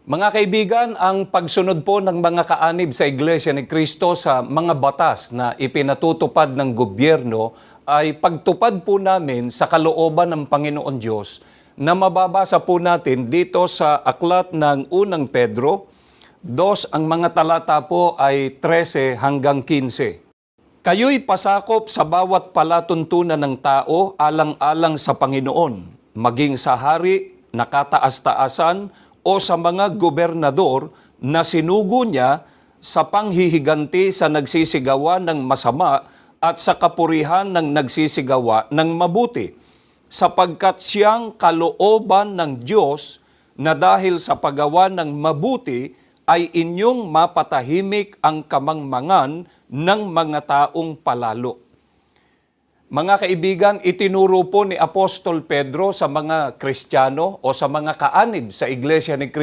Mga kaibigan, ang pagsunod po ng mga kaanib sa Iglesia ni Cristo sa mga batas na ipinatutupad ng gobyerno ay pagtupad po namin sa kalooban ng Panginoon Diyos na mababasa po natin dito sa aklat ng unang Pedro, 2, ang mga talata po ay 13 hanggang 15. Kayo'y pasakop sa bawat palatuntunan ng tao alang-alang sa Panginoon, maging sa hari, nakataas-taasan, o sa mga gobernador na sinugo niya sa panghihiganti sa nagsisigawa ng masama at sa kapurihan ng nagsisigawa ng mabuti, sapagkat siyang kalooban ng Diyos na dahil sa paggawa ng mabuti ay inyong mapatahimik ang kamangmangan ng mga taong palalo. Mga kaibigan, itinuro po ni Apostol Pedro sa mga Kristiyano o sa mga kaanib sa Iglesia ni Cristo